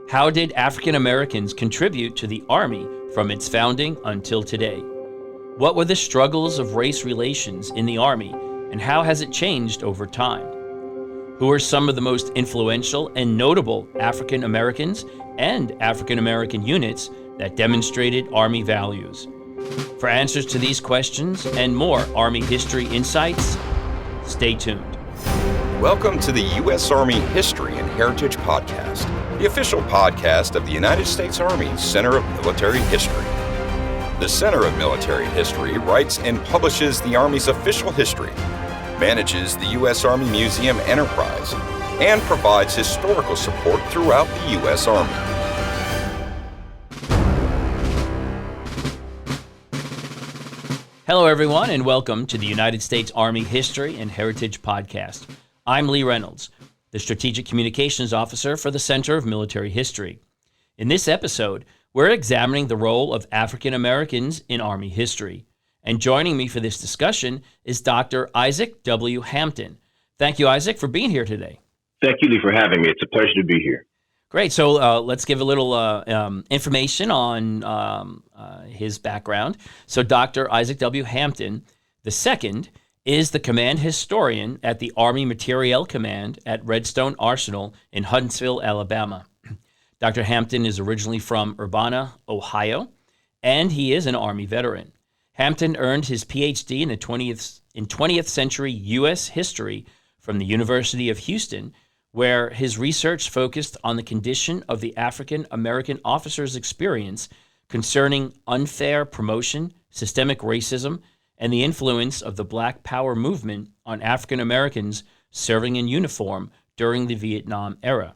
How did African Americans contribute to the Army from its founding until today? What were the struggles of race relations in the Army, and how has it changed over time? Who are some of the most influential and notable African Americans and African American units that demonstrated Army values? For answers to these questions and more Army History Insights, stay tuned. Welcome to the U.S. Army History and Heritage Podcast, the official podcast of the United States Army Center of Military History. The Center of Military History writes and publishes the Army's official history, manages the U.S. Army Museum enterprise, and provides historical support throughout the U.S. Army. Hello, everyone, and welcome to the United States Army History and Heritage Podcast. I'm Lee Reynolds, the Strategic Communications Officer for the Center of Military History. In this episode, we're examining the role of African Americans in Army history. And joining me for this discussion is Dr. Isaac W. Hampton. Thank you, Isaac, for being here today. Thank you, Lee, for having me. It's a pleasure to be here. Great. So let's give a little information on his background. So Dr. Isaac W. Hampton II is the command historian at the Army Materiel Command at Redstone Arsenal in Huntsville, Alabama. Dr. Hampton is originally from Urbana, Ohio, and he is an Army veteran. Hampton earned his Ph.D. in 20th century U.S. history from the University of Houston, where his research focused on the condition of the African American officer's experience concerning unfair promotion, systemic racism, and the influence of the Black Power movement on African Americans serving in uniform during the Vietnam era.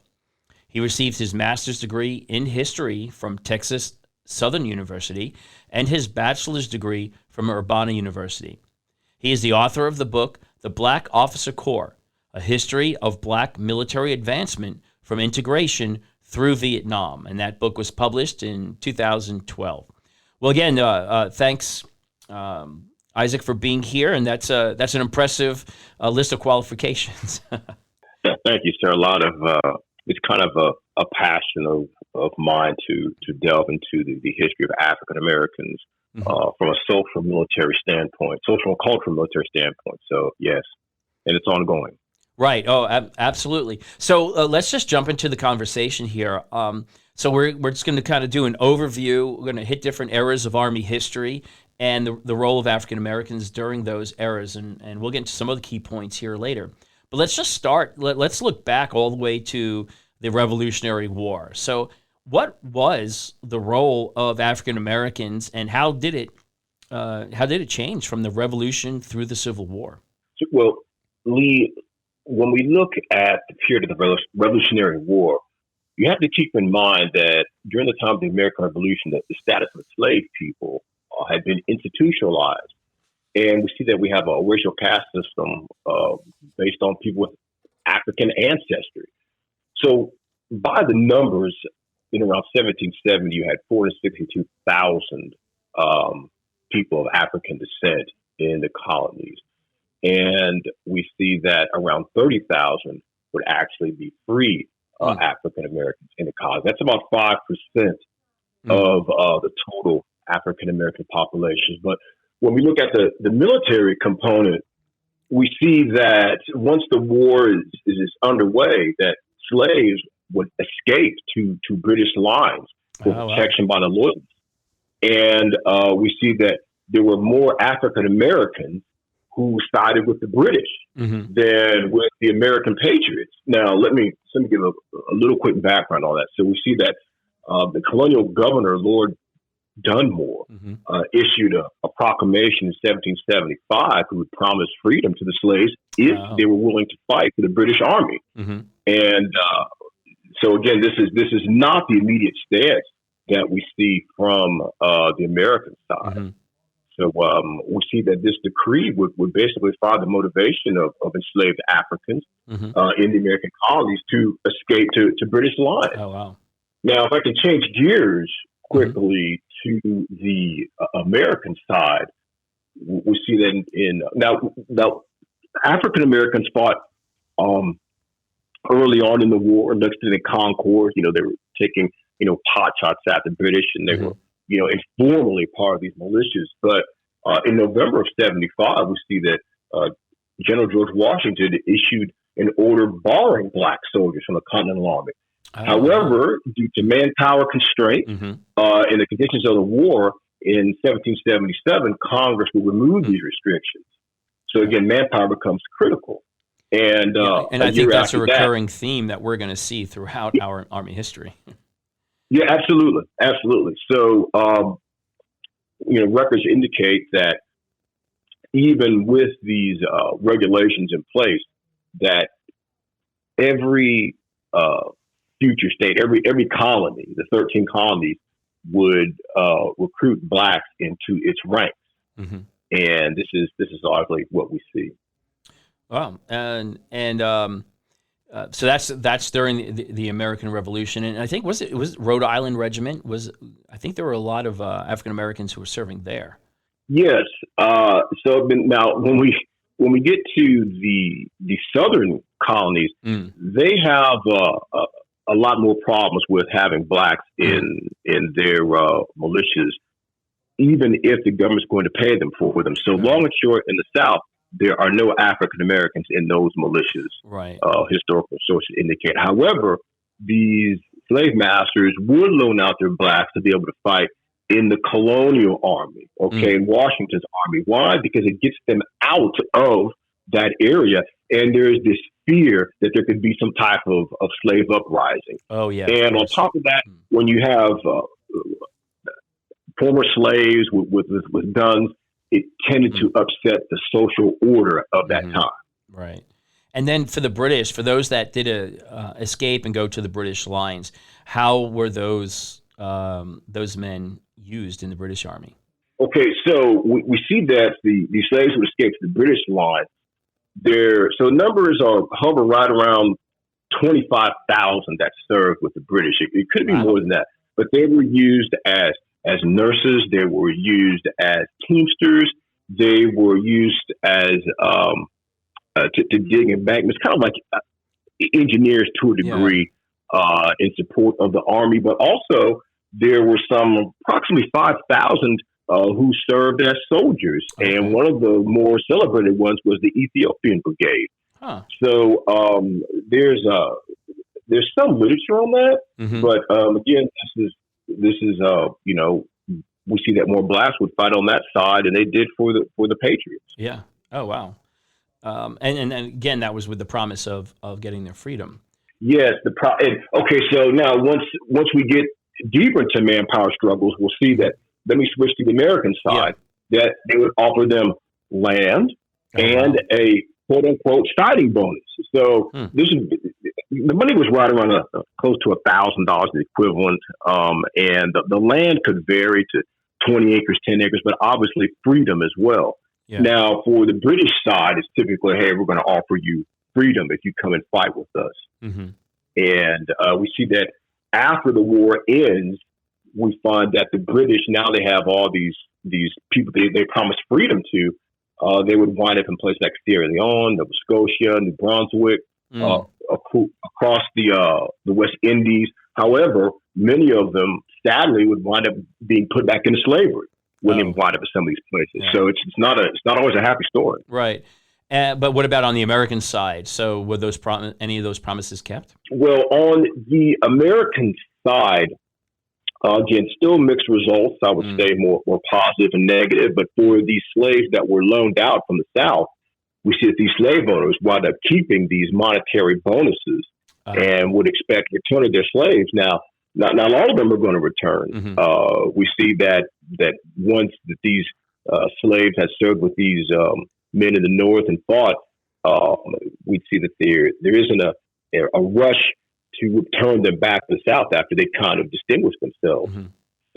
He received his master's degree in history from Texas Southern University and his bachelor's degree from Urbana University. He is the author of the book, The Black Officer Corps, A History of Black Military Advancement from Integration Through Vietnam, and that book was published in 2012. Well, again, thanks, Isaac, for being here, and that's an impressive list of qualifications. Thank you, sir. It's kind of a passion of mine to delve into the history of African Americans from a social military standpoint, social and cultural military standpoint. So, yes, and it's ongoing. Right. Oh, absolutely. So let's just jump into the conversation here. So we're just going to kind of do an overview. We're going to hit different eras of Army history and the role of African Americans during those eras, and we'll get into some of the key points here later. But let's just start. Let's look back all the way to the Revolutionary War. So what was the role of African Americans, and how did it change from the Revolution through the Civil War? Well, Lee, when we look at the period of the Revolutionary War, you have to keep in mind that during the time of the American Revolution, that the status of slave people had been institutionalized. And we see that we have a racial caste system based on people with African ancestry. So by the numbers, in around 1770, you had 462,000 people of African descent in the colonies. And we see that around 30,000 would actually be free African Americans in the colonies. That's about 5% of the total African American population. But when we look at the military component, we see that once the war is underway, that slaves would escape to British lines for protection by the Loyalists. And we see that there were more African Americans who sided with the British than with the American patriots. Now, let me give a little quick background on that. So we see that the colonial governor, Lord Dunmore, issued a proclamation in 1775 who would promise freedom to the slaves if they were willing to fight for the British Army. And so again, this is not the immediate stance that we see from the American side. So we see that this decree would basically follow the motivation of enslaved Africans in the American colonies to escape to British lines. Oh, wow. Now, if I can change gears quickly to the American side, we see that now African Americans fought early on in the war, listed in Concord. They were taking, pot shots at the British, and they were, informally part of these militias. But in November of '75, we see that General George Washington issued an order barring black soldiers from the Continental Army. Oh. However, due to manpower constraints in the conditions of the war in 1777, Congress will remove these restrictions. So again, manpower becomes critical. And I think that's a recurring theme that we're going to see throughout our Army history. Yeah, absolutely. Absolutely. So, records indicate that even with these regulations in place, that every future state, every colony, the 13 colonies, would recruit blacks into its ranks. Mm-hmm. And this is largely what we see. Wow, so that's during the American Revolution, and I think it was Rhode Island Regiment I think there were a lot of African Americans who were serving there. Yes. So now when we get to the southern colonies, they have a lot more problems with having blacks in their militias, even if the government's going to pay them for them. So long and short, in the South, there are no African Americans in those militias. Right. Historical sources indicate. However, these slave masters would loan out their blacks to be able to fight in the colonial army, in Washington's army. Why? Because it gets them out of that area, and there's this fear that there could be some type of slave uprising. Oh, yeah. And on top of that, when you have former slaves with guns, it tended to upset the social order of that time. Right. And then for the British, for those that did escape and go to the British lines, how were those men used in the British Army? Okay, so we see that the slaves who escaped to the British line, so numbers hover right around 25,000 that served with the British. It could be more than that, but they were used as nurses. They were used as teamsters. They were used as to dig embankments, kind of like engineers to a degree in support of the army. But also there were approximately 5,000 who served as soldiers, and one of the more celebrated ones was the Ethiopian Brigade. Huh. So there's some literature on that, but again, this is we see that more blacks would fight on that side, and they did for the Patriots. Yeah. Oh wow. And again, that was with the promise of getting their freedom. Yes. Okay. So now once we get deeper into manpower struggles, we'll see that. Let me switch to the American side. Yeah. That they would offer them land and a quote unquote signing bonus. So the money was right around close to $1,000, the equivalent, and the land could vary to 20 acres, 10 acres, but obviously freedom as well. Yeah. Now, for the British side, it's typically, hey, we're going to offer you freedom if you come and fight with us. And we see that after the war ends, we find that the British, now they have all these people they promised freedom to. They would wind up in places like Sierra Leone, Nova Scotia, New Brunswick, across the West Indies. However, many of them, sadly, would wind up being put back into slavery when they wind up at some of these places. Yeah. So it's not always a happy story. Right. But what about on the American side? So were any of those promises kept? Well, on the American side, again, still mixed results. I would say more positive and negative. But for these slaves that were loaned out from the South, we see that these slave owners wound up keeping these monetary bonuses and would expect return of their slaves. Now, not all of them are going to return. We see that once that these slaves had served with these men in the North and fought, we'd see that there isn't a rush to return them back to the South after they kind of distinguished themselves.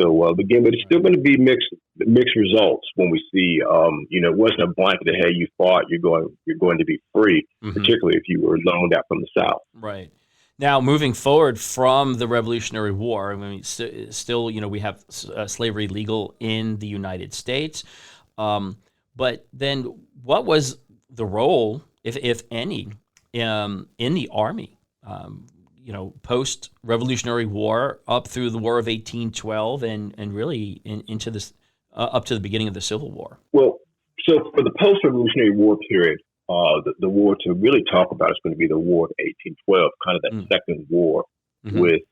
So again, but it's still going to be mixed results when we see, it wasn't a blanket that, hey, you fought, you're going to be free, particularly if you were loaned out from the South. Right. Now, moving forward from the Revolutionary War, I mean, still, we have slavery legal in the United States. But then what was the role, if any, in the Army post-Revolutionary War up through the War of 1812 and really into this up to the beginning of the Civil War? Well, so for the post-Revolutionary War period, the war to really talk about is going to be the War of 1812, kind of that second war with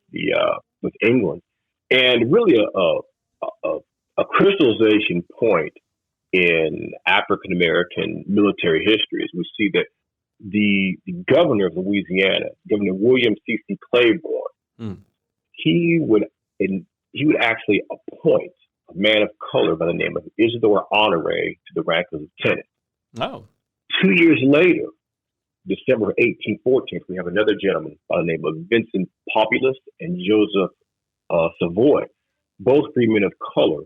England, and really a crystallization point in African American military history. As we see that the governor of Louisiana, Governor William C.C. Claiborne, he would actually appoint a man of color by the name of Isidore Honoré to the rank of lieutenant. Oh. 2 years later, December 1814, we have another gentleman by the name of Vincent Populus and Joseph Savoy, both free men of color,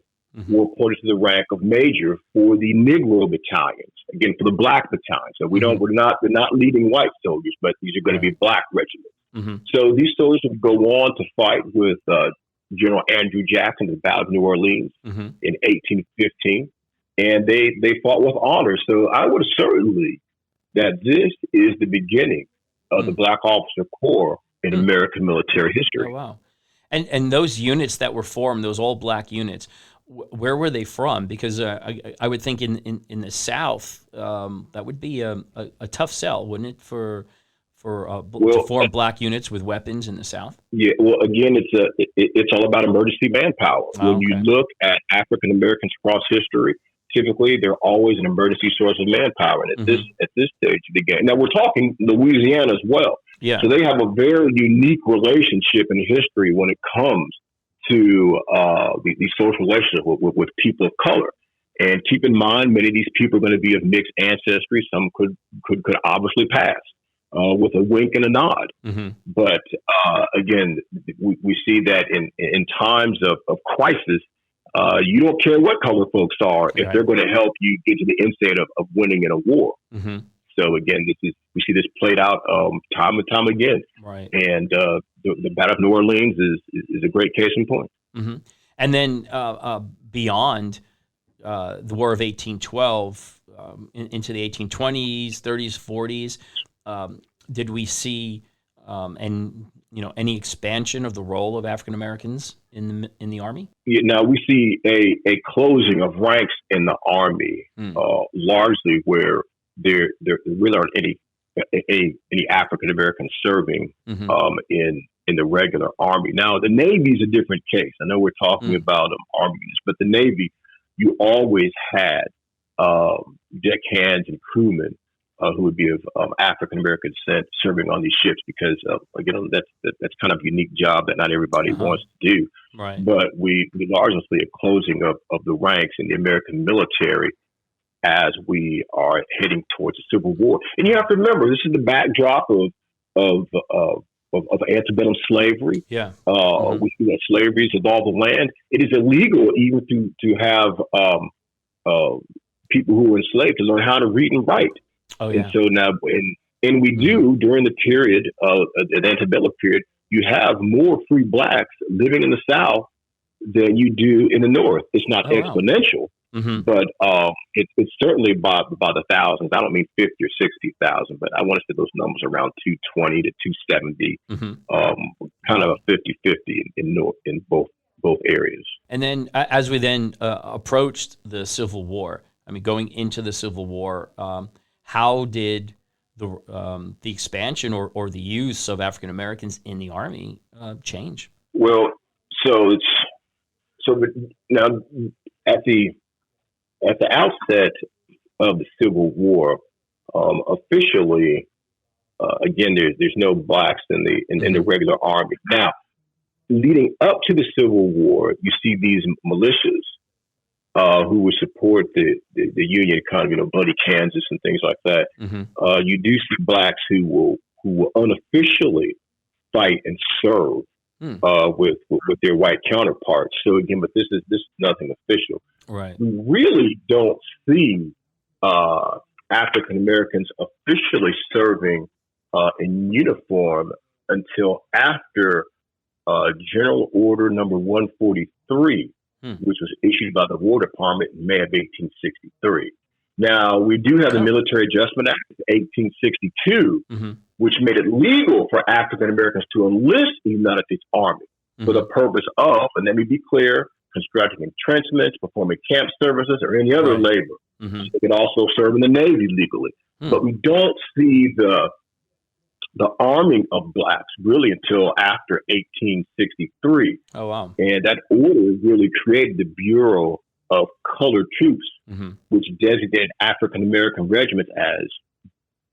were appointed to the rank of major for the Negro battalions. Again, for the black battalion. So we're not leading white soldiers, but these are going to be black regiments. So these soldiers would go on to fight with General Andrew Jackson at the Battle of New Orleans in 1815, and they fought with honor. So I would certainly that this is the beginning of the Black Officer Corps in American military history. Oh, wow. And those units that were formed, those all black units, where were they from? Because I would think in the South, that would be a tough sell, wouldn't it, to form black units with weapons in the South? Yeah, well, again, it's all about emergency manpower. When you look at African Americans across history, typically they're always an emergency source of manpower. And at this stage of the game, now we're talking Louisiana as well. Yeah. So they have a very unique relationship in history when it comes to these social relationships with people of color. And keep in mind, many of these people are going to be of mixed ancestry. Some could obviously pass with a wink and a nod. But again, we see that in times of crisis, you don't care what color folks are if they're going to help you get to the end state of winning in a war. So again, we see this played out time and time again. Right. And the Battle of New Orleans is a great case in point. And then beyond the War of 1812 into the 1820s, 30s, 40s, did we see any expansion of the role of African Americans in the Army? Yeah, now we see a closing of ranks in the Army, largely where there really aren't any African Americans serving in the regular Army. Now the Navy is a different case. I know we're talking about Army units, but the Navy, you always had deckhands and crewmen who would be of African American descent serving on these ships because that's kind of a unique job that not everybody wants to do. Right. But we largely see a closing of the ranks in the American military as we are heading towards the Civil War. And you have to remember, this is the backdrop of antebellum slavery. Yeah. We see that slavery is of all the land. It is illegal even to have people who were enslaved to learn how to read and write. Oh, yeah. And so now, and we do during the period the antebellum period, you have more free blacks living in the South than you do in the North. It's not exponential. But it's certainly by the thousands. I don't mean 50 or 60,000, but I want to say those numbers around 220 to 270, kind of a 50-50 in both areas. And then as we then approached the Civil War, I mean, going into the Civil War, how did the expansion or the use of African Americans in the Army change? Well, so now at the outset of the Civil War, officially, again, there's no blacks in the regular Army. Now, leading up to the Civil War, you see these militias who would support the Union economy, Bloody Kansas and things like that. You do see blacks who will unofficially fight and serve with their white counterparts. So again, but this is nothing official. Right. We really don't see African Americans officially serving in uniform until after General Order Number 143, which was issued by the War Department in May of 1863. Now, we do have the Oh. Military Adjustment Act of 1862, Mm-hmm. which made it legal for African Americans to enlist in the United States Army for the purpose of, and let me be clear, constructing entrenchments, performing camp services, or any other Right. labor. Mm-hmm. They can also serve in the Navy legally. Hmm. But we don't see the arming of blacks really until after 1863. Oh, wow. And that order really created the Bureau of Colored Troops, Mm-hmm. which designated African American regiments as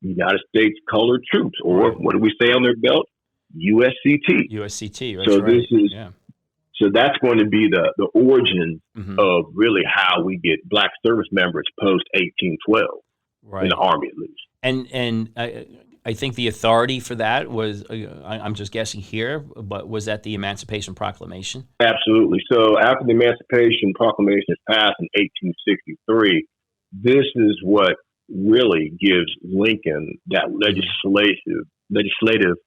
United States Colored Troops, or Right. what do we say on their belt? USCT. USCT. That's So right. this is Yeah. so that's going to be the origin Mm-hmm. of really how we get black service members post 1812 Right. in the Army, at least. And I think the authority for that was, I'm just guessing here, but was that the Emancipation Proclamation? Absolutely. So after the Emancipation Proclamation is passed in 1863, this is what really gives Lincoln that legislative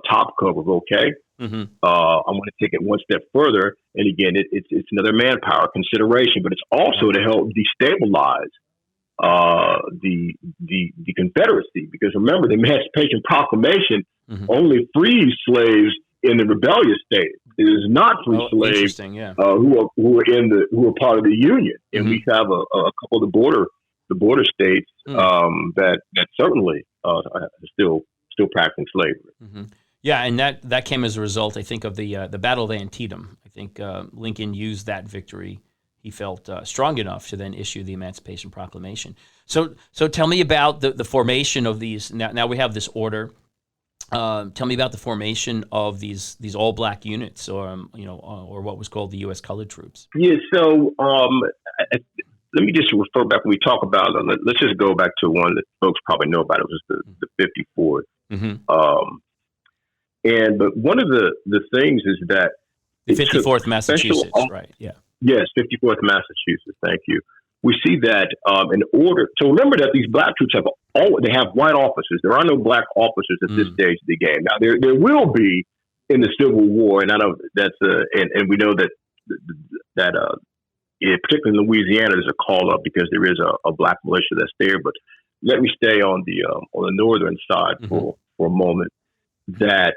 top cover of okay. Mm-hmm. I'm going to take it one step further, and again, it's another manpower consideration, but it's also to help destabilize the Confederacy, because remember, the Emancipation Proclamation Mm-hmm. only frees slaves in the rebellious state. It is not free slaves Interesting. Yeah. who are part of the Union, and we have a couple of the border states that certainly are still practicing slavery. Mm-hmm. Yeah, and that came as a result, I think, of the Battle of Antietam. I think Lincoln used that victory. He felt strong enough to then issue the Emancipation Proclamation. So tell me about the formation of these. Now we have this order. Tell me about the formation of these all black units, or what was called the U.S. Colored Troops. Yeah. So let me just refer back when we talk about. Let's just go back to one that folks probably know about. It was the 54th. Mm-hmm. But one of the things is that The 54th Massachusetts, right? Yeah. Yes, 54th Massachusetts. Thank you. We see that in order to remember that these black troops have white officers. There are no black officers at this stage of the game. Now there will be in the Civil War, and I know that's and we know that particularly in Louisiana, there's a call up because there is a black militia that's there. But let me stay on the northern side for a moment. That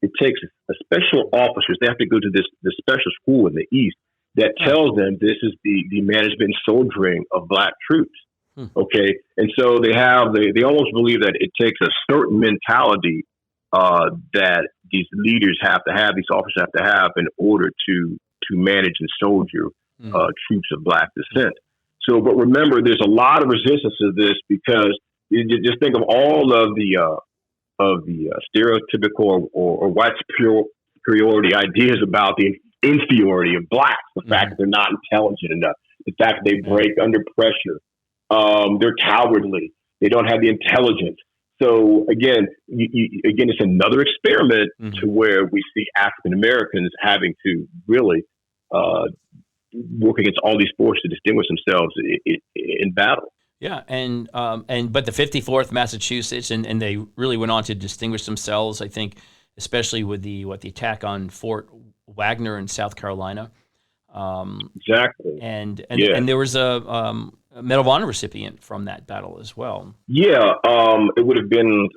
it takes a special officers. They have to go to this special school in the East that tells them this is the management and soldiering of black troops. Okay. And so they almost believe that it takes a certain mentality that these leaders have to have, these officers have to have in order to manage and soldier troops of black descent. So, but remember, there's a lot of resistance to this because you just think of all of the stereotypical or white superiority ideas about the inferiority of blacks, the fact that they're not intelligent enough, the fact that they break under pressure, they're cowardly, they don't have the intelligence. So again, it's another experiment to where we see African Americans having to really work against all these forces to distinguish themselves in battle. Yeah, but the 54th Massachusetts, and they really went on to distinguish themselves, I think, especially with the attack on Fort Wagner in South Carolina. Exactly. And there was a Medal of Honor recipient from that battle as well. Yeah, it would have been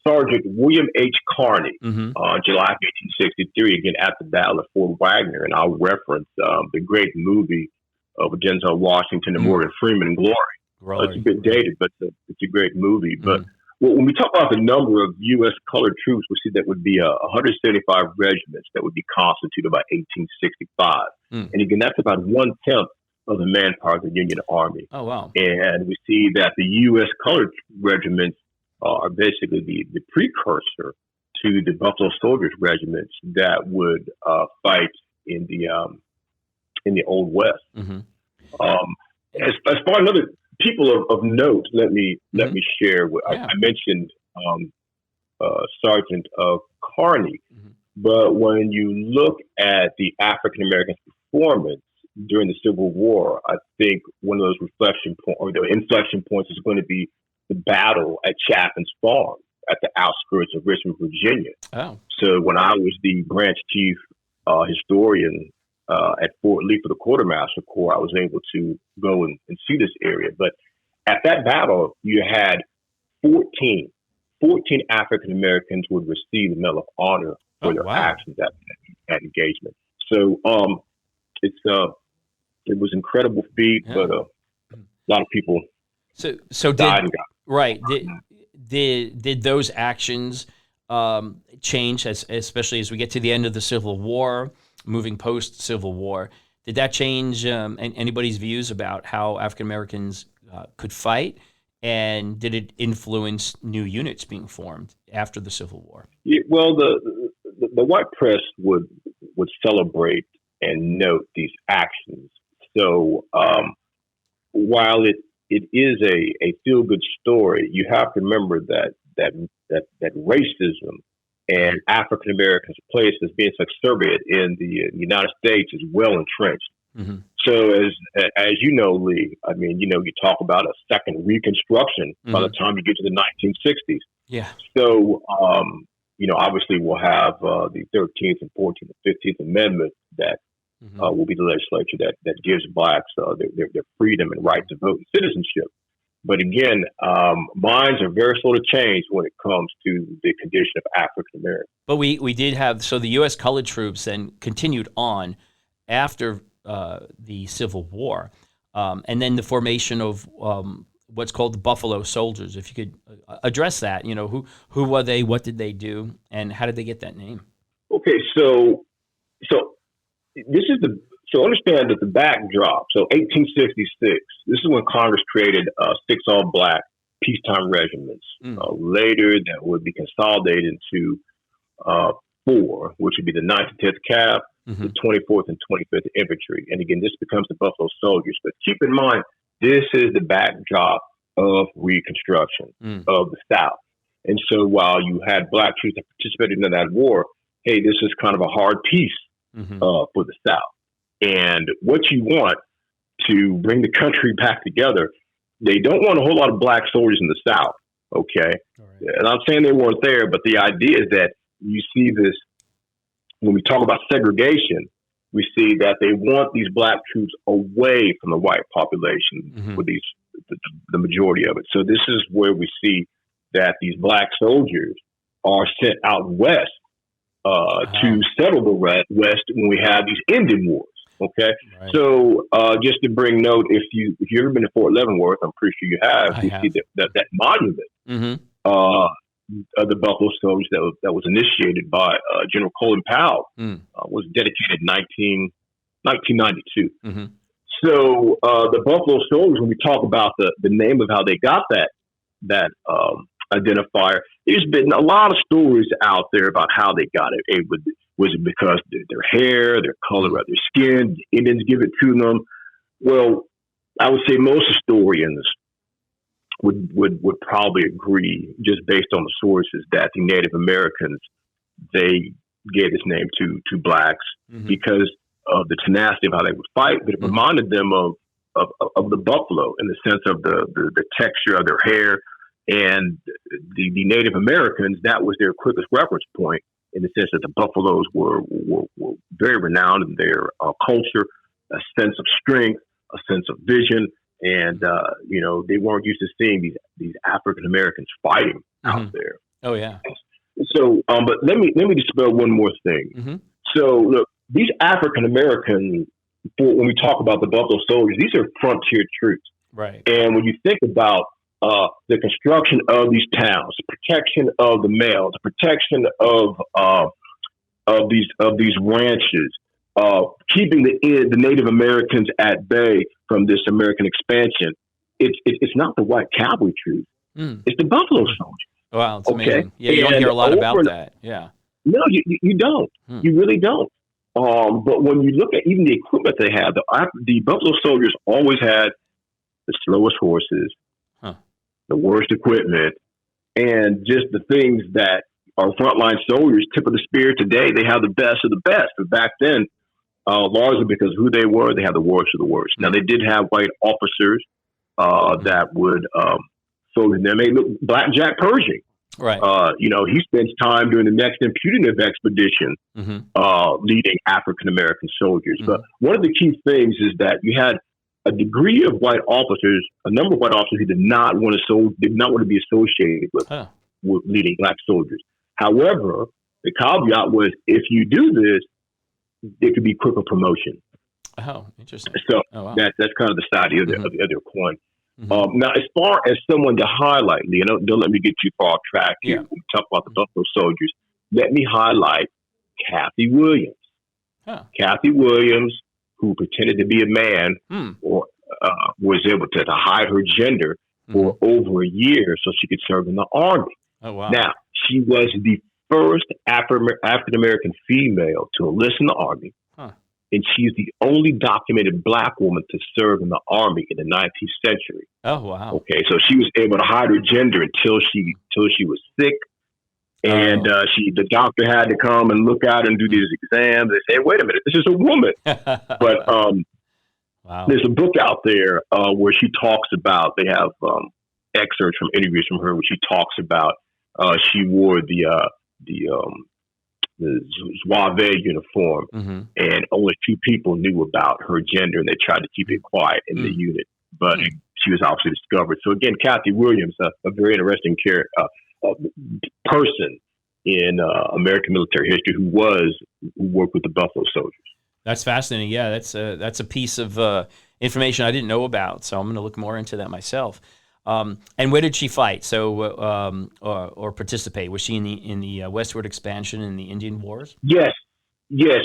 Sergeant William H. Carney, July 1863, again at the Battle of Fort Wagner, and I'll reference the great movie of Denzel Washington and Morgan Freeman, Glory. It's a bit dated, but it's a great movie. But when we talk about the number of U.S. colored troops, we see that would be 175 regiments that would be constituted by 1865. And again, that's about 1/10 of the manpower of the Union Army. Oh, wow. And we see that the U.S. colored regiments are basically the precursor to the Buffalo Soldiers regiments that would fight in the Old West. As far as other people of note, let me share. I mentioned Sergeant Carney, but when you look at the African American performance during the Civil War, I think one of those inflection points is going to be the battle at Chapin's Farm at the outskirts of Richmond, Virginia. Oh. So when I was the branch chief historian at Fort Lee for the Quartermaster Corps, I was able to go and see this area. But At that battle, you had 14 African Americans would receive the Medal of Honor for their actions at engagement. So it was an incredible feat, but a lot of people died and got right. Did those actions change, especially as we get to the end of the Civil War, moving post-Civil War? Did that change anybody's views about how African Americans could fight? And did it influence new units being formed after the Civil War? Yeah, well, the white press would celebrate and note these actions. So while it is a feel good story, you have to remember that racism and African Americans' place as being subservient in the United States is well entrenched. Mm-hmm. So as you know, Lee, I mean, you talk about a second Reconstruction by the time you get to the 1960s. Yeah. So, obviously we'll have the 13th and 14th and 15th Amendment that will be the legislature that gives blacks their freedom and right to vote and citizenship. But again, minds are very slow to change when it comes to the condition of African Americans. But we did have, so the U.S. colored troops then continued on after the Civil War, and then the formation of what's called the Buffalo Soldiers. If you could address that, who were they, what did they do, and how did they get that name? Okay, so this is so understand that the backdrop. So 1866, this is when Congress created 6 all-black peacetime regiments. Later, that would be consolidated into 4, which would be the 9th and 10th Cav, the 24th and 25th Infantry. And again, this becomes the Buffalo Soldiers. But keep in mind, this is the backdrop of Reconstruction of the South. And so while you had black troops that participated in that war, hey, this is kind of a hard peace for the South. And what you want to bring the country back together, they don't want a whole lot of black soldiers in the South, okay? Right. And I'm saying they weren't there, but the idea is that you see this, when we talk about segregation, we see that they want these black troops away from the white population with the majority of it. So this is where we see that these black soldiers are sent out west to settle the West when we have these Indian wars. Okay, right. So just to bring note, if you've ever been to Fort Leavenworth, I'm pretty sure you have. You see that monument of the Buffalo Soldiers that was initiated by General Colin Powell was dedicated in 1992. So the Buffalo Soldiers, when we talk about the name of how they got that identifier, there's been a lot of stories out there about how they got it. Was it because their hair, their color of their skin, the Indians give it to them? Well, I would say most historians would probably agree, just based on the sources, that the Native Americans, they gave this name to blacks because of the tenacity of how they would fight, but it reminded them of the buffalo in the sense of the texture of their hair. And the Native Americans, that was their quickest reference point, in the sense that the buffaloes were very renowned in their culture, a sense of strength, a sense of vision, and they weren't used to seeing these African Americans fighting out there. Oh yeah. So, but let me dispel one more thing. So, look, these African Americans, when we talk about the Buffalo Soldiers, these are frontier troops, right? And when you think about the construction of these towns, the protection of the males, the protection of these ranches, keeping the Native Americans at bay from this American expansion. It's not the white cavalry troops. It's the Buffalo Soldiers. Wow, it's amazing. Yeah, you don't hear a lot about that. Yeah. No, you don't. You really don't. But when you look at even the equipment they have, the Buffalo Soldiers always had the slowest horses, the worst equipment, and just the things that our frontline soldiers, tip of the spear today, they have the best of the best. But back then, largely because of who they were, they had the worst of the worst. Now, they did have white officers that would soldier them. They look, Black Jack Pershing. Right. He spends time during the next impunitive expedition leading African American soldiers. But one of the key things is that you had a degree of white officers, a number of white officers who did not want to be associated with leading black soldiers. However, the caveat was if you do this, it could be quicker promotion. Oh, interesting. So wow. that's kind of the side of the other coin. Mm-hmm. Now, as far as someone to highlight, don't let me get too far off track here. When we talk about the Buffalo Soldiers, let me highlight Kathy Williams. Kathy Williams, who pretended to be a man or was able to hide her gender for over a year so she could serve in the Army. Oh, wow. Now, she was the first African-American female to enlist in the Army, and she's the only documented black woman to serve in the Army in the 19th century. Oh, wow. Okay, so she was able to hide her gender until she was sick, and the doctor had to come and look at her and do these exams. They say, wait a minute, this is a woman. But wow. There's a book out there where she talks about, they have excerpts from interviews from her where she talks about she wore the Zouave uniform, and only 2 people knew about her gender, and they tried to keep it quiet in the unit. But she was obviously discovered. So again, Kathy Williams, a very interesting person in American military history who worked with the Buffalo Soldiers. That's fascinating. Yeah, that's a piece of information I didn't know about. So I'm going to look more into that myself. And where did she fight? So, or participate? Was she in the westward expansion in the Indian Wars? Yes.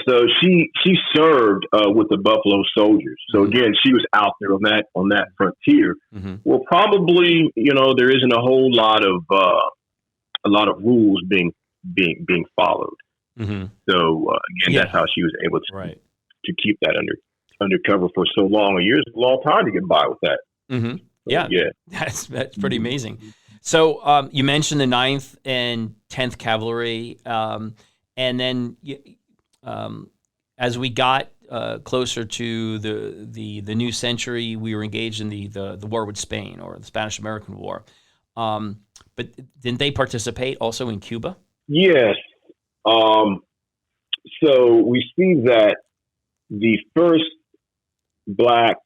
So she served with the Buffalo Soldiers. So again, she was out there on that frontier. Well, probably there isn't a whole lot of rules being followed. So again, that's how she was able to keep that undercover for so long. A year's a long time to get by with that. Yeah, that's pretty amazing. So you mentioned the 9th and 10th Cavalry, and then as we got closer to the new century, we were engaged in the war with Spain, or the Spanish-American War. But didn't they participate also in Cuba? Yes. So we see that the first black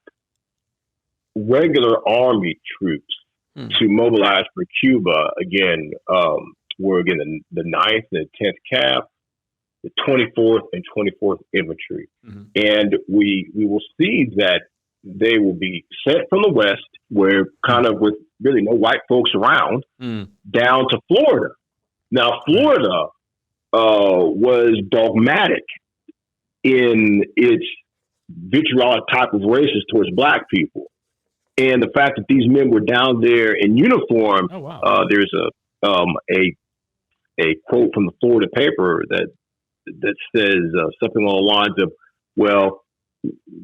regular Army troops to mobilize for Cuba were the 9th and 10th Cav, the 24th and 24th Infantry. And we will see that they will be sent from the West, where kind of with really no white folks around, down to Florida. Now, Florida was dogmatic in its vitriolic type of racist towards black people. And the fact that these men were down there in uniform, there's a quote from the Florida paper that says something along the lines of, well,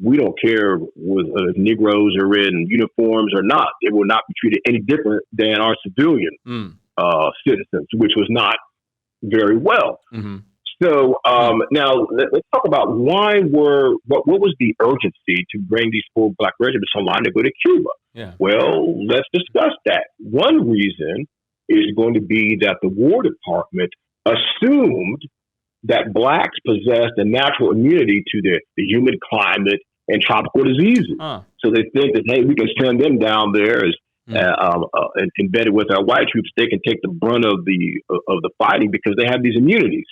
we don't care if Negroes are in uniforms or not. They will not be treated any different than our civilian citizens, which was not very well. So now let's talk about what was the urgency to bring these 4 black regiments online to go to Cuba? Well, let's discuss that. One reason is going to be that the War Department assumed that blacks possessed a natural immunity to the humid climate and tropical diseases. So they think that, hey, we can send them down there as embedded with our white troops. They can take the brunt of the fighting because they have these immunities.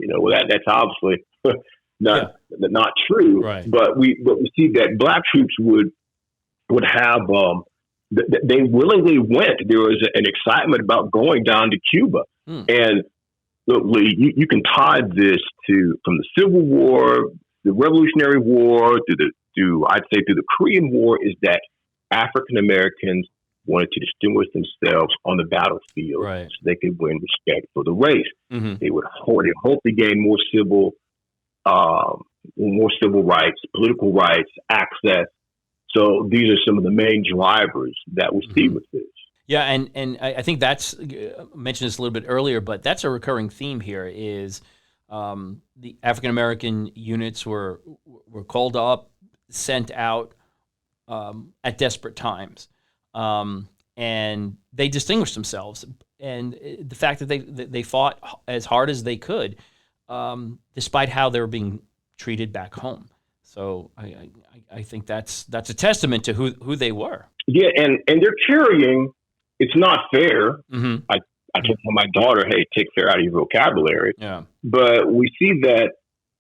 Well, that's obviously not true. Right. But we see that black troops would have they willingly went. There was an excitement about going down to Cuba, and look, Lee, you can tie this from the Civil War, the Revolutionary War, through the Korean War, is that African Americans wanted to distinguish themselves on the battlefield so they could win respect for the race. They would hope to gain more civil rights, political rights, access. So these are some of the main drivers that we see with this. Yeah, and I think that's mentioned this a little bit earlier, but that's a recurring theme here. Is the African American units were called up, sent out at desperate times. And they distinguished themselves, and the fact that they fought as hard as they could, despite how they were being treated back home. So I think that's a testament to who they were. Yeah, and they're carrying. It's not fair. Mm-hmm. I can tell my daughter, hey, take fair out of your vocabulary. Yeah. But we see that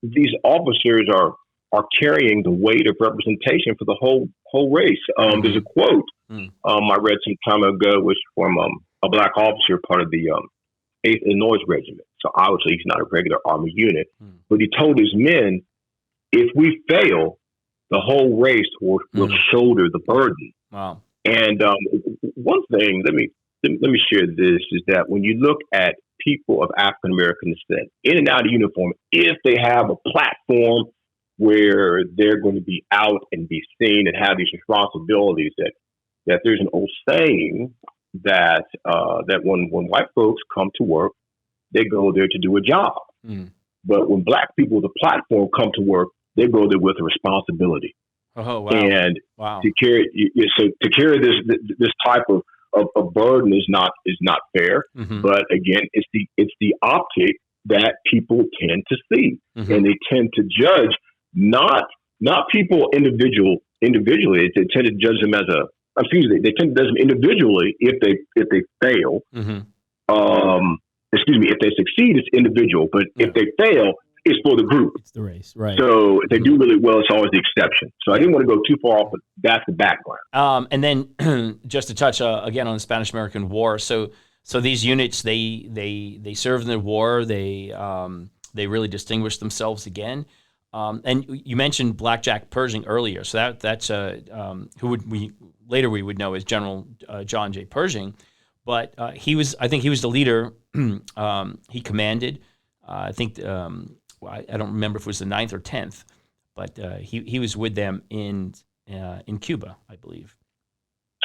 these officers are carrying the weight of representation for the whole race. There's a quote I read some time ago, was from a black officer, part of the 8th Illinois Regiment. So obviously he's not a regular Army unit, but he told his men, if we fail, the whole race will shoulder the burden. Wow. And one thing, let me share this, is that when you look at people of African American descent in and out of uniform, if they have a platform where they're going to be out and be seen and have these responsibilities, that there's an old saying that when white folks come to work, they go there to do a job. But when black people with a platform come to work, they go there with a responsibility. Oh, wow. And to carry this type of burden is not fair. But again, it's the optic that people tend to see, and they tend to judge not people individually. They tend to judge them they tend to judge them individually if they fail. If they succeed, it's individual, but if they fail, it's for the group. It's the race, right? So if they do really well, it's always the exception. So I didn't want to go too far off, but that's the background. And then just to touch again on the Spanish-American War. So these units, they served in the war. They really distinguished themselves again. And you mentioned Blackjack Pershing earlier. So that's who we would know as General John J. Pershing. But I think he was the leader. He commanded. I think. I don't remember if it was the 9th or 10th, but he was with them in Cuba, I believe.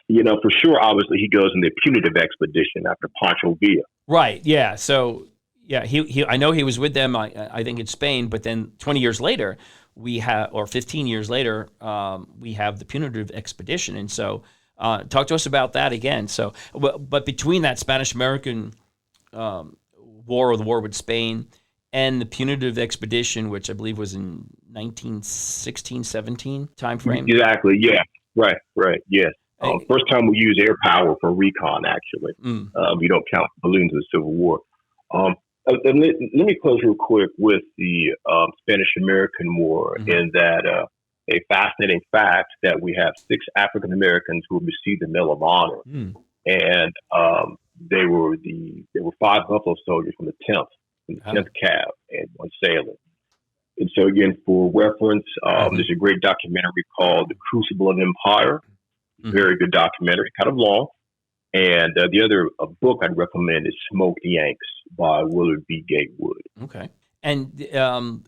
For sure, obviously, he goes in the punitive expedition after Pancho Villa. Right, yeah. So, yeah, he I know he was with them, I think, in Spain, but then 20 years later, 15 years later, we have the punitive expedition. And so talk to us about that again. So, but between that Spanish-American war, or the war with Spain, and the punitive expedition, which I believe was in 1916, 17 time frame. Exactly. Yeah. Right. Yes. First time we use air power for recon. Actually, we don't count balloons in the Civil War. Let me close real quick with the Spanish-American War, in that a fascinating fact that we have 6 African Americans who received the Medal of Honor, and they were 5 Buffalo soldiers from the 10th. The 10th Cav, and 1 sailor. And so again, for reference, there's a great documentary called The Crucible of Empire. Very good documentary, kind of long. And the other book I'd recommend is Smoked Yanks by Willard B. Gatewood. Okay. And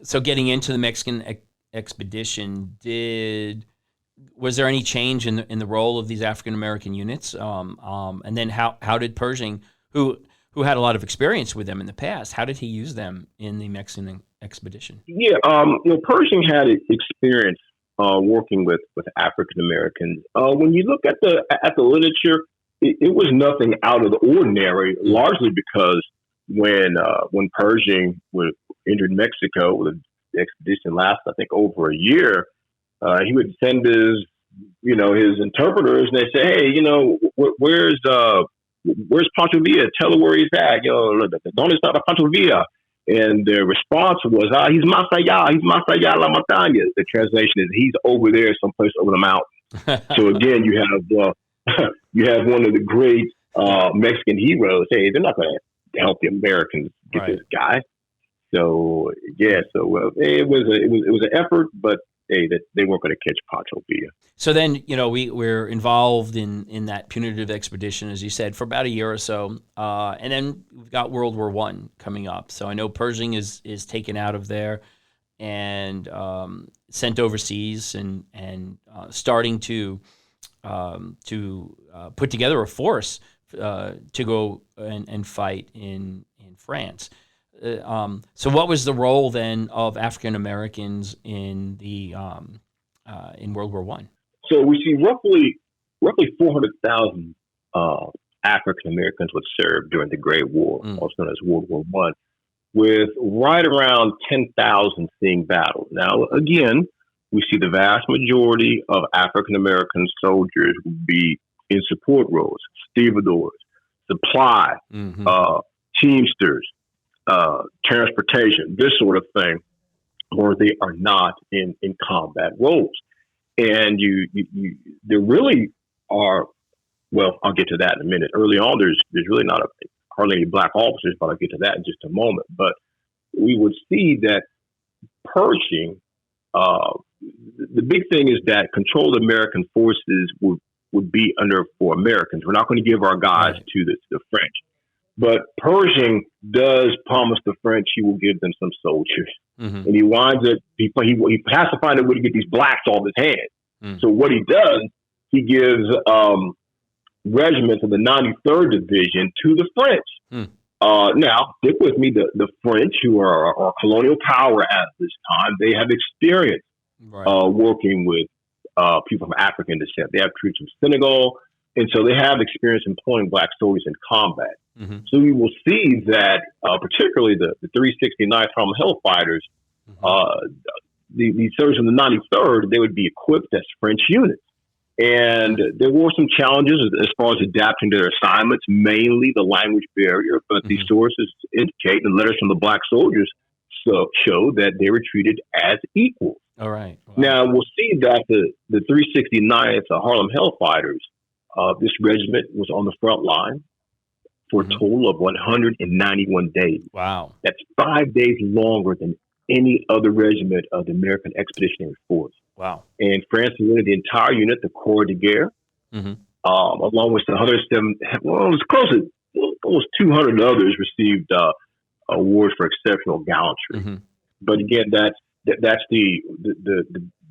so getting into the Mexican expedition, was there any change in the role of these African American units? And then how did Pershing, who had a lot of experience with them in the past, how did he use them in the Mexican expedition? Yeah, Pershing had experience working with African Americans. When you look at the literature, it was nothing out of the ordinary. Largely because when Pershing entered Mexico, the expedition lasted, I think, over a year. He would send his interpreters, and they say, "Hey, where's Pancho Villa? Tell her where he's at. Don't start a Pancho Villa." And their response was, he's más allá la montaña. The translation is, he's over there, someplace over the mountain. So again, you have one of the great Mexican heroes. Hey, they're not going to help the Americans get this guy. So yeah, it was an effort, but they weren't going to catch Pancho Villa. So then, we're involved in that punitive expedition, as you said, for about a year or so, and then we've got World War I coming up. So I know Pershing is taken out of there and sent overseas, and starting to put together a force to go and fight in France. So what was the role then of African Americans in World War I? So we see roughly 400,000 African Americans would serve during the Great War, also known as World War I, with right around 10,000 seeing battle. Now, again, we see the vast majority of African American soldiers would be in support roles, stevedores, supply, teamsters, transportation, this sort of thing, where they are not in combat roles. And there really are, well, I'll get to that in a minute. Early on, there's really not hardly any black officers, but I'll get to that in just a moment. But we would see that Pershing, the big thing is that controlled American forces would be under for Americans. We're not going to give our guys to the French. But Pershing does promise the French he will give them some soldiers. And he winds up, he has to find a way to get these blacks off his hands. So what he does, he gives regiments of the 93rd Division to the French. Now, stick with me, the French, who are a colonial power at this time, they have experience working with people from African descent. They have troops from Senegal, and so they have experience employing black soldiers in combat. So we will see that, particularly the 369th Harlem Hellfighters, the soldiers from the 93rd, they would be equipped as French units. And there were some challenges as far as adapting to their assignments, mainly the language barrier, but these sources indicate, and letters from the black soldiers show that they were treated as equals. All right. Wow. Now, we'll see that the 369th Harlem Hellfighters, this regiment was on the front line for a total of 191 days. Wow. That's 5 days longer than any other regiment of the American Expeditionary Force. Wow. And France led the entire unit, the Corps de Guerre, along with the 107, well, it was close to almost 200 others received awards for exceptional gallantry. But again, that's the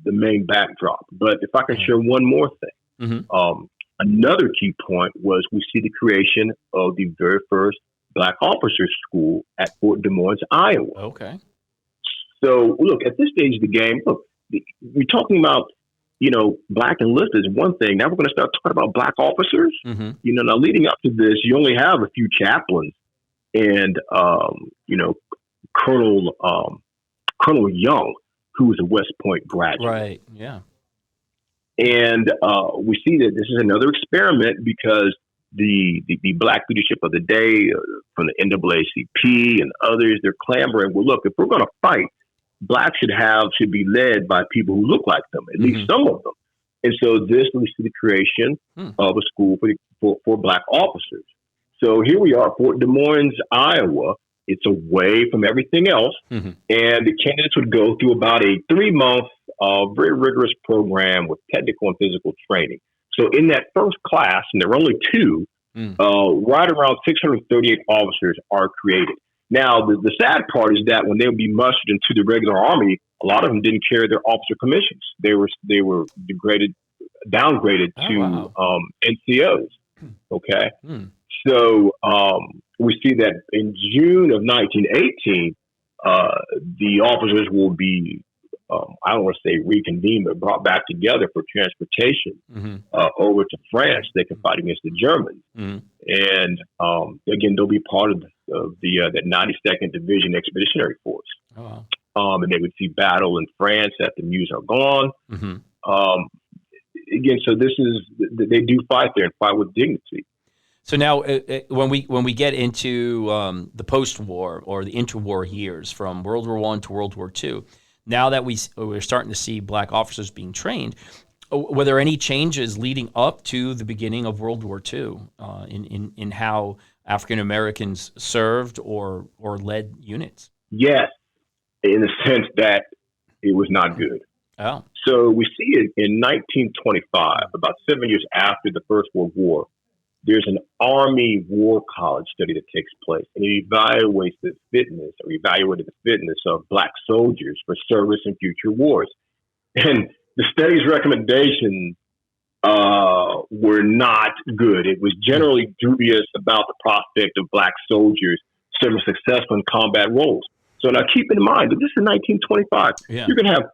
main backdrop. But if I can share one more thing, another key point was we see the creation of the very first Black Officers School at Fort Des Moines, Iowa. Okay. So, look, at this stage of the game, look, we're talking about, black enlisted is one thing. Now we're going to start talking about black officers. Now leading up to this, you only have a few chaplains and, Colonel Young, who was a West Point graduate. Right, yeah. And we see that this is another experiment because the black leadership of the day, from the NAACP and others, they're clamoring, well, look, if we're going to fight, blacks should be led by people who look like them, at least some of them. And so this leads to the creation of a school for black officers. So here we are, Fort Des Moines, Iowa. It's away from everything else. And the candidates would go through about a 3-month, very rigorous program with technical and physical training. So in that first class, and there were only 2, right around 638 officers are created. Now, the sad part is that when they would be mustered into the regular army, a lot of them didn't carry their officer commissions. They were downgraded to NCOs. Okay. So we see that in June of 1918, the officers will be, I don't want to say reconvened, but brought back together for transportation over to France. They can fight against the Germans. And again, they'll be part of that 92nd Division Expeditionary Force. And they would see battle in France at the Meuse-Argonne. Again, so they do fight there and fight with dignity. So now, when we get into the post-war or the interwar years, from World War I to World War II, now that we're starting to see black officers being trained, were there any changes leading up to the beginning of World War II in how African Americans served or led units? Yes, in the sense that it was not good. Oh. So we see it in 1925, about 7 years after the First World War. There's an Army War College study that takes place, and it evaluated the fitness of black soldiers for service in future wars. And the study's recommendations were not good. It was generally dubious about the prospect of black soldiers serving successful in combat roles. So now keep in mind that this is 1925. Yeah. You're going to have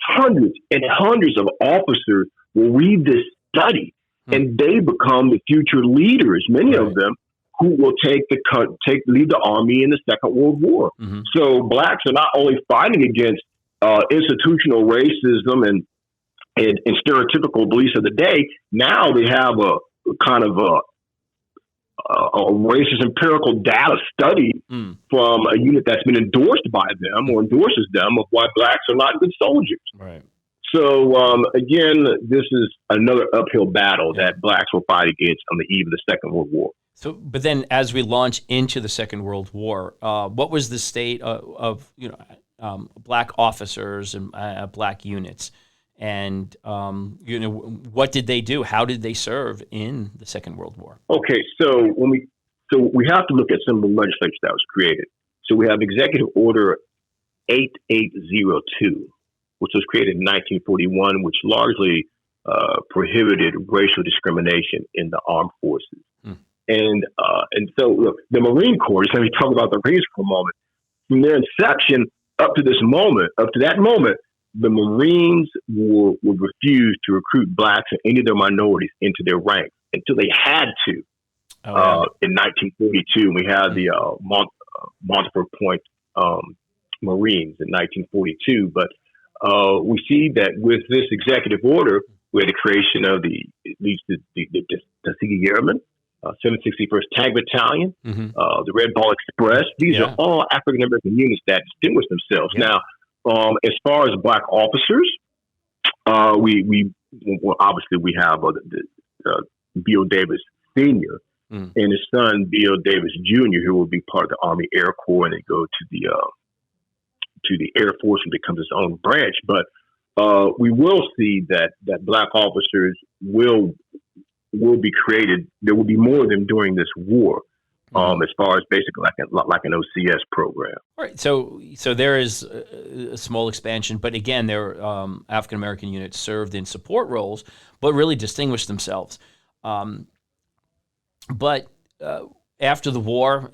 hundreds and hundreds of officers will read this study, and they become the future leaders, many of them, who will lead the army in the Second World War. So blacks are not only fighting against institutional racism and stereotypical beliefs of the day. Now they have a kind of a racist empirical data study from a unit that's been endorsed by them or endorses them of why blacks are not good soldiers. Right. So, again, this is another uphill battle that blacks will fight against on the eve of the Second World War. So, but then as we launch into the Second World War, what was the state of black officers and black units? And, what did they do? How did they serve in the Second World War? Okay, so we have to look at some of the legislation that was created. So we have Executive Order 8802, which was created in 1941, which largely prohibited racial discrimination in the armed forces. And so, look, the Marine Corps, just let me talk about the Marines for a moment. From their inception up to that moment, the Marines would refuse to recruit blacks or any of their minorities into their ranks until they had to. In 1942, we had the Montefiore Point Marines in 1942. But we see that with this executive order, we had the creation of the Tuskegee Airmen, 761st Tank Battalion, the Red Ball Express. These are all African American units that distinguish themselves. Now, as far as black officers, we have B.O. Davis Sr. and his son B.O. Davis Jr., who will be part of the Army Air Corps, and they go to the Air Force and becomes its own branch. But we will see that black officers will be created. There will be more of them during this war. As far as basically like an OCS program. All right. So there is a small expansion, but again, their African American units served in support roles, but really distinguished themselves. But after the war,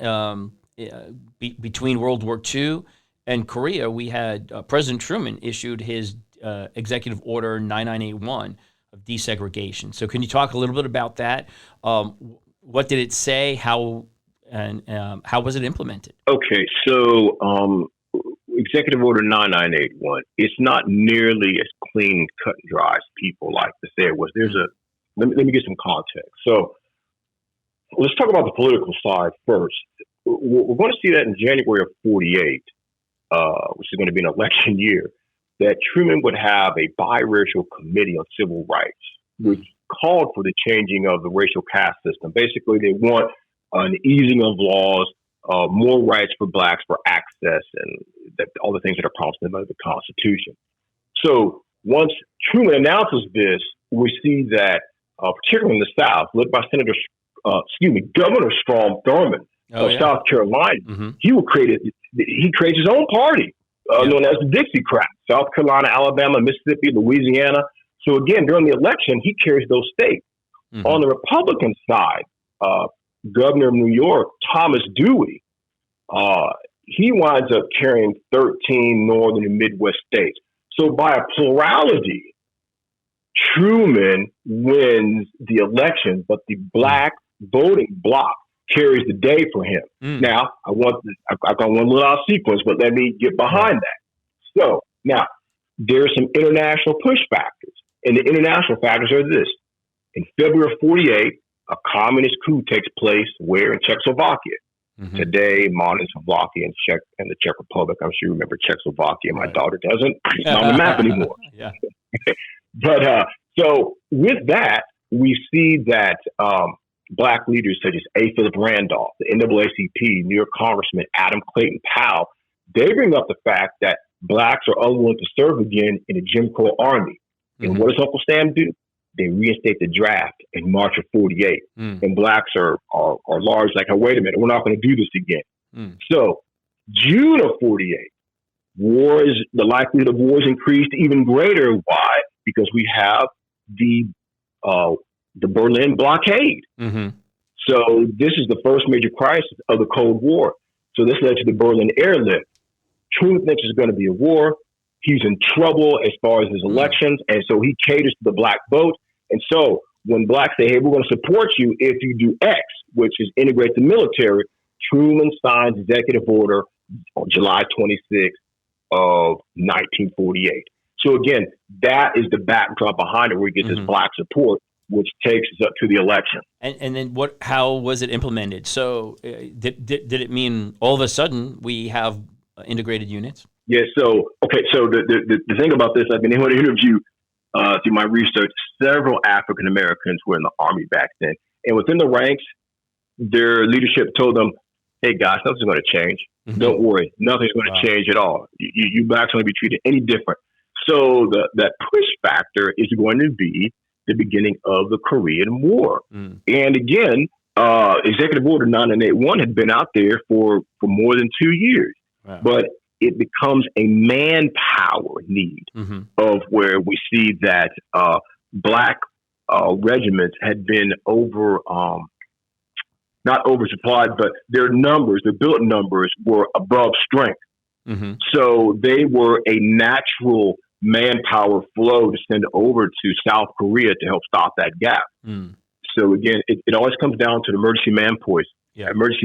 between World War II and Korea, we had President Truman issued his Executive Order 9981 of desegregation. So can you talk a little bit about that? What did it say? How was it implemented? Okay, so Executive Order 9981, it's not nearly as clean, cut and dry as people like to say it was. Let me get some context. So let's talk about the political side first. We're going to see that in January of 48, which is going to be an election year, that Truman would have a biracial committee on civil rights, which called for the changing of the racial caste system. Basically, they want an easing of laws, more rights for blacks for access, and all the things that are promised them by the Constitution. So once Truman announces this, we see that, particularly in the South, led by Governor Strom Thurmond of South Carolina, he creates his own party known as the Dixiecrats, South Carolina, Alabama, Mississippi, Louisiana. So again, during the election, he carries those states. On the Republican side, Governor of New York, Thomas Dewey, he winds up carrying 13 northern and Midwest states. So by a plurality, Truman wins the election, but the black voting bloc carries the day for him. Now, I've got one little out sequence, but let me get behind that. So now, there's some international push factors, and the international factors are this. In February of 48, a communist coup takes place where? In Czechoslovakia. Today, modern Slovakia and the Czech Republic. I'm sure you remember Czechoslovakia. My daughter doesn't. It's not on the map anymore. But so with that, we see that black leaders such as A. Philip Randolph, the NAACP, New York Congressman Adam Clayton Powell, they bring up the fact that blacks are unwilling to serve again in a Jim Crow army. And what does Uncle Sam do? They reinstate the draft in March of 48. And blacks are large, like, oh, wait a minute, we're not going to do this again. So June of 48, the likelihood of war is increased even greater. Why? Because we have the Berlin blockade. So this is the first major crisis of the Cold War. So this led to the Berlin airlift. Truman thinks it's going to be a war. He's in trouble as far as his elections, and so he caters to the black vote. And so when blacks say, hey, we're going to support you if you do X, which is integrate the military, Truman signs executive order on July 26, of 1948. So again, that is the backdrop behind it, where we get this black support, which takes us up to the election. And then how was it implemented? So did it mean all of a sudden we have integrated units? Yeah. So the thing about this, I've been able to interview through my research several African Americans who were in the Army back then, and within the ranks, their leadership told them, "Hey guys, nothing's going to change. Don't worry, nothing's going to change at all. You blacks going to be treated any different." So that push factor is going to be the beginning of the Korean War. And again, Executive Order 9981 had been out there for more than 2 years. Wow. But it becomes a manpower need of where we see that black regiments had been not oversupplied, but their built numbers were above strength. So they were a natural manpower flow to send over to South Korea to help stop that gap. So again, it always comes down to the emergency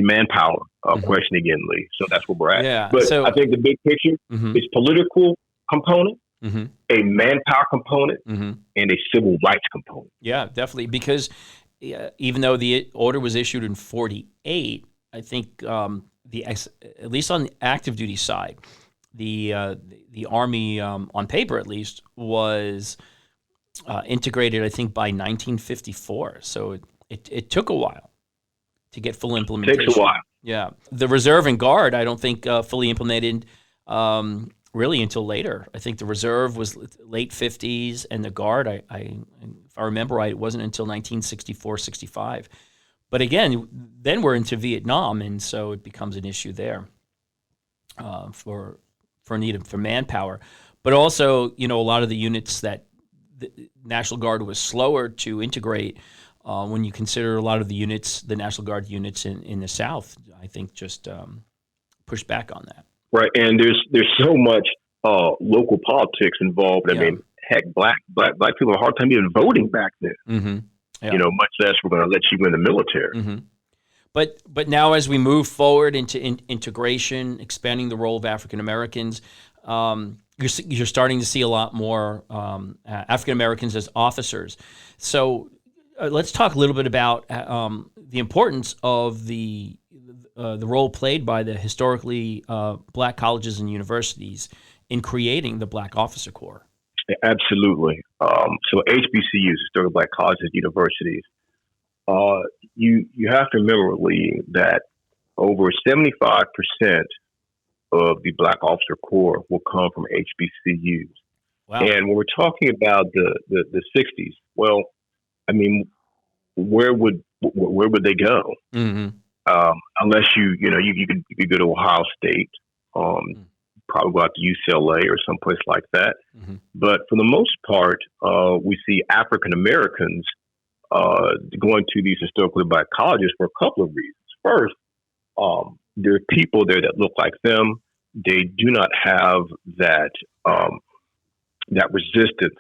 manpower question again, Lee. So that's where we're at. Yeah. But So, I think the big picture is political component, a manpower component, and a civil rights component. Yeah, definitely. Because even though the order was issued in 48, I think at least on the active duty side, the Army, on paper at least, was integrated, I think, by 1954. So it took a while to get full implementation. Takes a while. Yeah. The Reserve and Guard, I don't think fully implemented really until later. I think the Reserve was late 50s, and the Guard, if I remember right, it wasn't until 1964, 65. But again, then we're into Vietnam, and so it becomes an issue there for need for manpower. But also, a lot of the units that the National Guard was slower to integrate when you consider a lot of the units, the National Guard units in the South, I think just pushed back on that. Right, and there's so much local politics involved. I mean, heck, black people have a hard time even voting back then. Yeah. Much less we're going to let you in the military. But now, as we move forward into integration, expanding the role of African Americans, you're starting to see a lot more African Americans as officers. So let's talk a little bit about the importance of the role played by the historically black colleges and universities in creating the Black Officer Corps. Absolutely. So HBCUs, historically black colleges, universities. You have to remember, Lee, that over 75% of the Black Officer Corps will come from HBCUs. Wow. And when we're talking about the 60s, well, I mean, where would they go? Unless you could go to Ohio State, probably go out to UCLA or someplace like that. But for the most part, we see African Americans going to these historically black colleges for a couple of reasons. First, there are people there that look like them. They do not have that resistance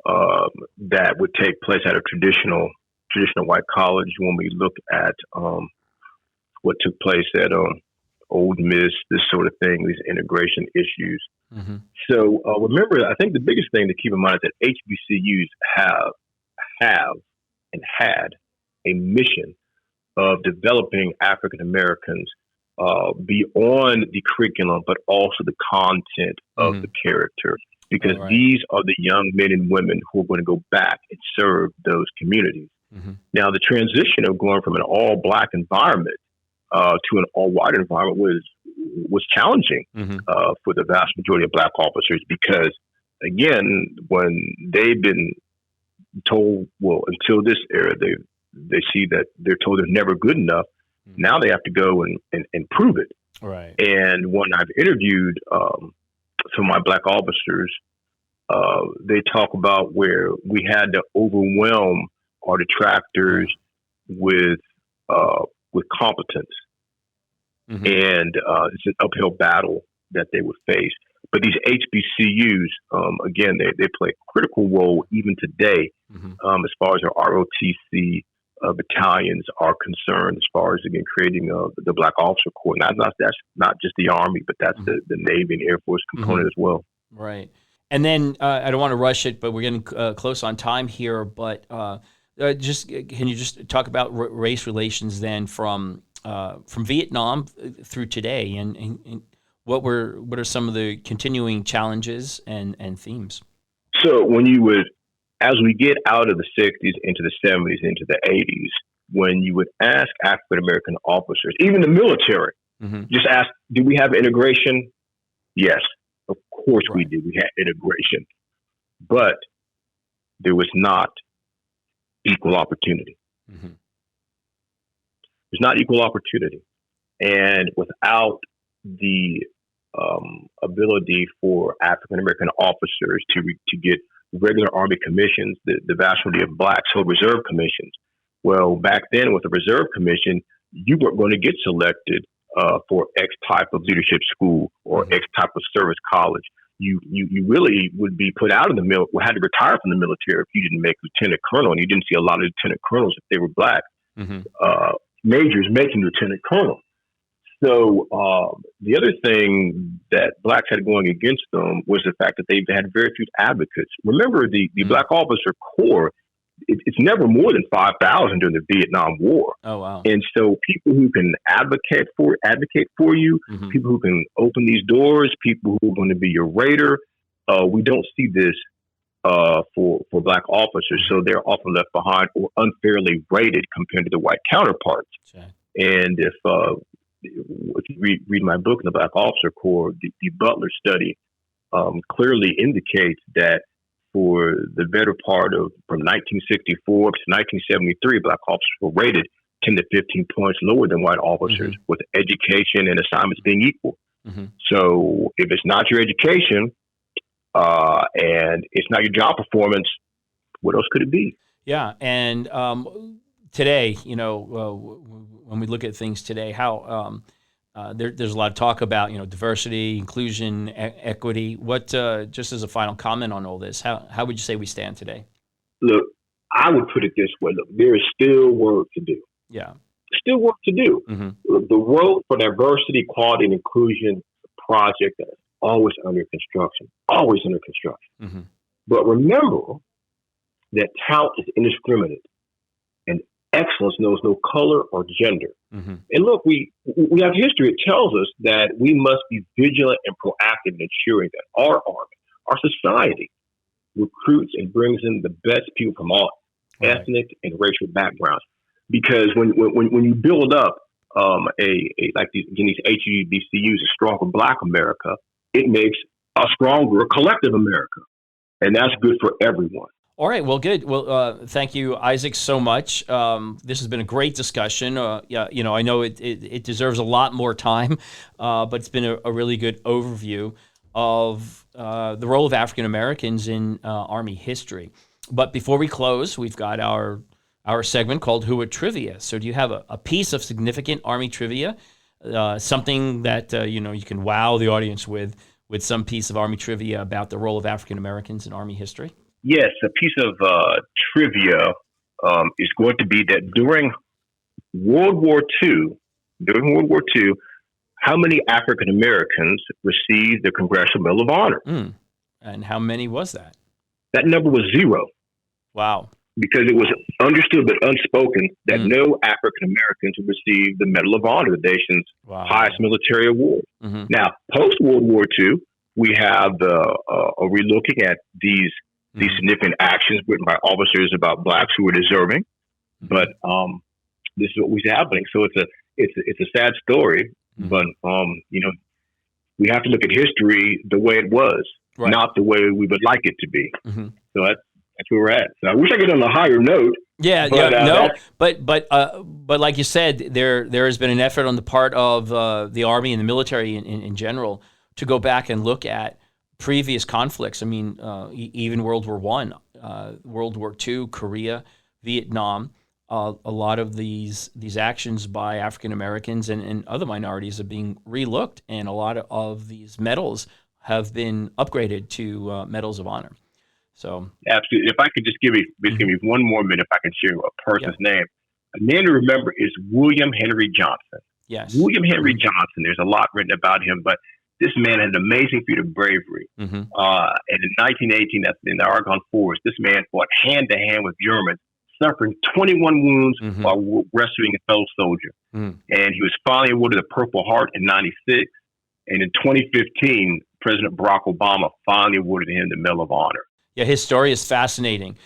that would take place at a traditional white college. When we look at what took place at Ole Miss, this sort of thing, these integration issues. So remember, I think the biggest thing to keep in mind is that HBCUs have and had a mission of developing African Americans beyond the curriculum, but also the content of the character, because these are the young men and women who are going to go back and serve those communities. Now, the transition of going from an all-black environment to an all-white environment was challenging for the vast majority of black officers, because, again, when they've been told, well, until this era, they see that they're told they're never good enough. Now they have to go and prove it. Right. And when I've interviewed some of my black officers, they talk about where we had to overwhelm our detractors with competence. And it's an uphill battle that they would face. But these HBCUs, again, they play a critical role even today as far as our ROTC battalions are concerned as far as, again, creating the Black Officer Corps. That's not just the Army, but that's the Navy and Air Force component as well. Right. And then I don't want to rush it, but we're getting close on time here. But can you just talk about race relations then from Vietnam through today, and what are some of the continuing challenges and themes? So as we get out of the 60s into the 70s, into the 80s, when you would ask African American officers, even the military, just ask, do we have integration? Yes, of course we do. We had integration, but there was not equal opportunity. There's not equal opportunity. And without the ability for African American officers to get regular Army commissions, the vast majority of blacks hold reserve commissions. Well, back then with the reserve commission, you weren't going to get selected for X type of leadership school or X type of service college. You really would be put out of the military, had to retire from the military if you didn't make lieutenant colonel, and you didn't see a lot of lieutenant colonels if they were black. Majors making lieutenant colonel. So the other thing that blacks had going against them was the fact that they had very few advocates. Remember, the Black Officer Corps, it's never more than 5,000 during the Vietnam War. Oh, wow. And so people who can advocate for you, people who can open these doors, people who are going to be your raider, we don't see this for black officers. So they're often left behind or unfairly rated compared to the white counterparts. Okay. And if you read my book in the Black Officer Corps, the Butler study clearly indicates that for the better part of from 1964 to 1973, black officers were rated 10 to 15 points lower than white officers, with education and assignments being equal. So if it's not your education and it's not your job performance, what else could it be? Yeah, and today, when we look at things today, how there's a lot of talk about diversity, inclusion, equity. What just as a final comment on all this, how would you say we stand today? Look, I would put it this way: look, there is still work to do. Yeah, still work to do. The Road for Diversity, Equality, and Inclusion project that is always under construction. But remember that talent is indiscriminate, and excellence knows no color or gender. And look, we have history. It tells us that we must be vigilant and proactive in ensuring that our army, our society, recruits and brings in the best people from all ethnic and racial backgrounds. Because when you build up these HBCUs, a stronger Black America, it makes a stronger collective America, and that's good for everyone. All right. Well, good. Well, thank you, Isaac, so much. This has been a great discussion. I know it deserves a lot more time, but it's been a really good overview of the role of African Americans in Army history. But before we close, we've got our segment called Who At Trivia. So do you have a piece of significant Army trivia, something that you can wow the audience with some piece of Army trivia about the role of African Americans in Army history? Yes, a piece of trivia is going to be that during World War II, how many African Americans received the Congressional Medal of Honor? And how many was that? That number was 0. Wow. Because it was understood but unspoken that no African Americans would receive the Medal of Honor, the nation's highest military award. Now, post-World War II, we have a relooking at these significant actions written by officers about blacks who were deserving, but this is what was happening. So it's a sad story, but we have to look at history the way it was, not the way we would like it to be. So that's where we're at. So I wish I could on a higher note. But like you said, there has been an effort on the part of the Army and the military in general to go back and look at previous conflicts. I mean, even World War I, World War II, Korea, Vietnam. A lot of these actions by African Americans and other minorities are being relooked, and a lot of these medals have been upgraded to medals of honor. So absolutely. If I could just give me 1 more minute, if I can share a person's name. A name to remember is William Henry Johnson. Yes. William Henry Johnson, there's a lot written about him, but this man had an amazing feat of bravery. And in 1918, in the Argonne Forest, this man fought hand-to-hand with Germans, suffering 21 wounds while rescuing a fellow soldier. And he was finally awarded the Purple Heart in 96. And in 2015, President Barack Obama finally awarded him the Medal of Honor. Yeah, his story is fascinating.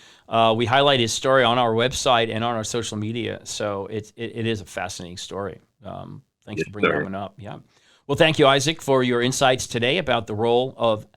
We highlight his story on our website and on our social media. So it is a fascinating story. Thanks for bringing that one up. Yeah. Well, thank you, Isaac, for your insights today about the role of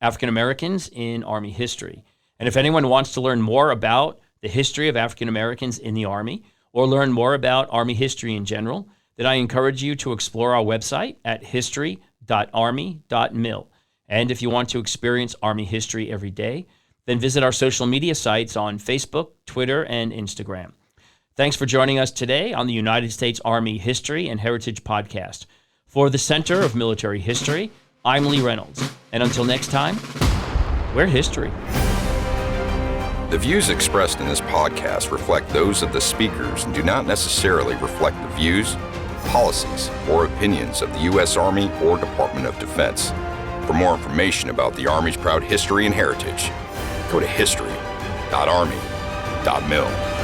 African Americans in Army history. And if anyone wants to learn more about the history of African Americans in the Army or learn more about Army history in general, then I encourage you to explore our website at history.army.mil. And if you want to experience Army history every day, then visit our social media sites on Facebook, Twitter, and Instagram. Thanks for joining us today on the United States Army History and Heritage Podcast. For the Center of Military History, I'm Lee Reynolds. And until next time, we're history. The views expressed in this podcast reflect those of the speakers and do not necessarily reflect the views, policies, or opinions of the U.S. Army or Department of Defense. For more information about the Army's proud history and heritage, go to history.army.mil.